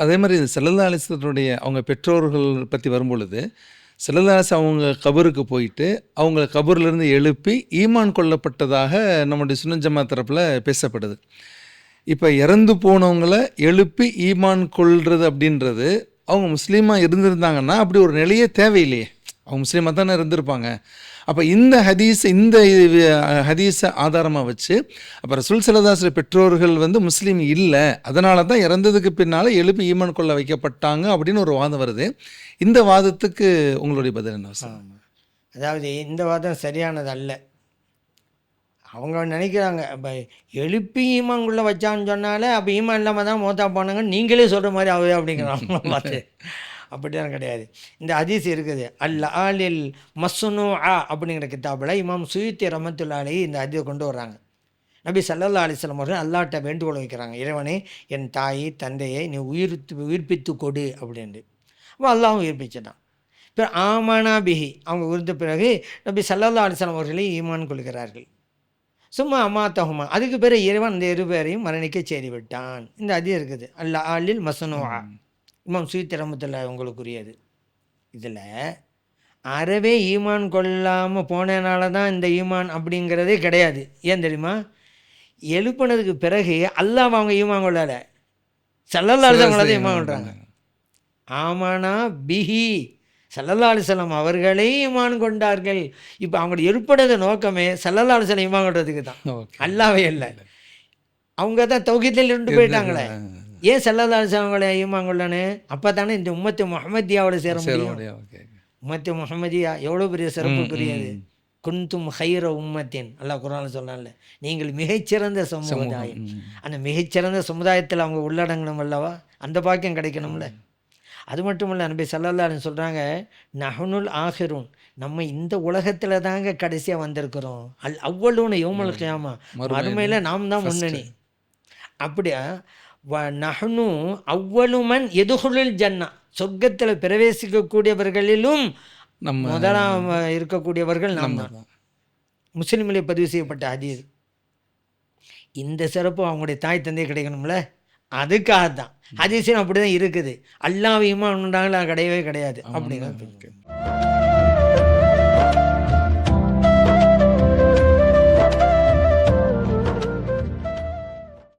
அதே மாதிரி ஸல்லல்லாஹு அலைஹி வஸல்லமுடைய அவங்க பெற்றோர்கள் பற்றி வரும்பொழுது, ஸல்லல்லாஹு அலைஹி வஸல்லம் அவங்க கபருக்கு போயிட்டு அவங்கள கபர்லேருந்து எழுப்பி ஈமான் கொள்ளப்பட்டதாக நம்முடைய சுன்னத் ஜமாத் தரப்பில் பேசப்படுது. இப்போ இறந்து போனவங்கள எழுப்பி ஈமான் கொள்வது அப்படின்றது, அவங்க முஸ்லீமாக இருந்திருந்தாங்கன்னா அப்படி ஒரு நிலையே தேவையில்லையே. அவங்க முஸ்லீமாக தானே இருந்திருப்பாங்க. அப்போ இந்த ஹதீஸை ஆதாரமாக வச்சு, அப்போ ரசூல் ஸல்லல்லாஹு அலைஹி வஸல்லம் பெற்றோர்கள் வந்து முஸ்லீம் இல்லை, அதனால தான் இறந்ததுக்கு பின்னால் எழுப்பி ஈமான் கொள்ள வைக்கப்பட்டாங்க அப்படின்னு ஒரு வாதம் வருது. இந்த வாதத்துக்கு உங்களுடைய பதில் என்ன சார்? அதாவது இந்த வாதம் சரியானது அல்ல. அவங்க நினைக்கிறாங்க, இப்போ எழுப்பி ஈமான்குள்ளே வச்சான்னு சொன்னாலே அப்போ ஈமான் இல்லாமல் தான் மோத்தா போனாங்கன்னு நீங்களே சொல்கிற மாதிரி ஆகுது அப்படிங்கிறாங்க பார்த்து. அப்படிலாம் கிடையாது. இந்த ஹதீஸ் இருக்குது, ஆலில் மஸ்னு அப்படிங்கிற கிதாபில் இமாம் சுயூத்தி ரஹ்மத்துல்லாஹி அலைஹி இந்த ஹதீஸை கொண்டு வர்றாங்க. நபி ஸல்லல்லாஹு அலைஹி வஸல்லம் அவர்கள் அல்லாஹ்ட்ட வேண்டுகோள் வைக்கிறாங்க, இறைவனே என் தாய் தந்தையை நீ உயிர்ப்பித்து கொடு அப்படின்ட்டு. அப்போ அல்லாஹ்வும் உயிர்ப்பிச்சிட்டான். இப்போ ஆமானா பிஹி அவங்க உயிர்த்த பிறகு நபி ஸல்லல்லாஹு அலைஹி வஸல்லம் அவர்களே ஈமான் கொள்கிறார்கள். சும்மா அமாத்தஹுமா அதுக்கு பிறகு இறைவன் இந்த இருபேரையும் மரணிக்க செய்து விட்டான். இந்த ஹதீஸ் இருக்குது, ஆலில் மஸ்னு இமாம் சுயூத்தி ரஹ்மத்துல்லாஹி உங்களுக்குரியது. இதில் அறவே ஈமான் கொள்ளாமல் போனதுனால தான் இந்த ஈமான் அப்படிங்கிறதே கிடையாது. ஏன் தெரியுமா? எழுப்பினதுக்கு பிறகு அல்லாஹ் அவங்க ஈமான் கொள்ளலை, ஸல்லல்லாஹு அலைஹி வஸல்லம் தான் ஈமான் கொள்கிறாங்க. ஆமானா பிஹி ஸல்லல்லாஹு அலைஹி வஸல்லம் அவர்களே ஈமான் கொண்டார்கள். இப்போ அவங்களோட எழுப்பினது நோக்கமே ஸல்லல்லாஹு அலைஹி வஸல்லம் ஈமான் கொண்டதுக்கு தான், அல்லாஹ்வே இல்லை. அவங்க தான் தௌஹீதில் இருந்து போயிட்டாங்களே. ஏன் ஸல்லல்லாஹு அலைஹி வஸல்லம் அவங்களை ஈமான் கொள்ளணும்? அப்போ தானே இந்த உம்மத்து முஹம்மதியாவோட சேர முடியும். உம்மத்து முஹம்மதியா எவ்வளோ பெரிய சிறப்புக்குரியது. குன்தும் ஹைர உம்மத்தின் அல்லாஹ் குர்ஆனில் சொன்னான்ல, நீங்கள் மிகச்சிறந்த சமுதாயம். அந்த மிகச்சிறந்த சமுதாயத்தில் அவங்க உள்ளடங்கணும் அல்லவா, அந்த பாக்கியம் கிடைக்கணும்ல. அது மட்டும் இல்லை, நபி ஸல்லல்லாஹு அலைஹி சொல்கிறாங்க, நஹ்னுல் ஆஹிரூன் நம்ம இந்த உலகத்தில் தாங்க கடைசியாக வந்திருக்கிறோம். அவ்வளவுன்னு யௌமல் கியாமா மறுமையில் நாம் தான் முன்னணி. அப்படியா நஹ்னு அவ்வளுமன் எதுகுலுல் ஜன்னா சொர்க்கத்தில் பிரவேசிக்கக்கூடியவர்களிலும் முதலாம் இருக்கக்கூடியவர்கள் நாம் தான். முஸ்லிமிலே பதிவு செய்யப்பட்ட ஹதீஸ். இந்த சிறப்பு அவங்களுடைய தாய் தந்தை கிடைக்கணும்ல, அதுக்காக தான் ஹதீஸும் அப்படி தான் இருக்குது. அல்லாஹ் ஈமான் உண்டாங்களா? கிடையவே கிடையாது அப்படிங்கிறது.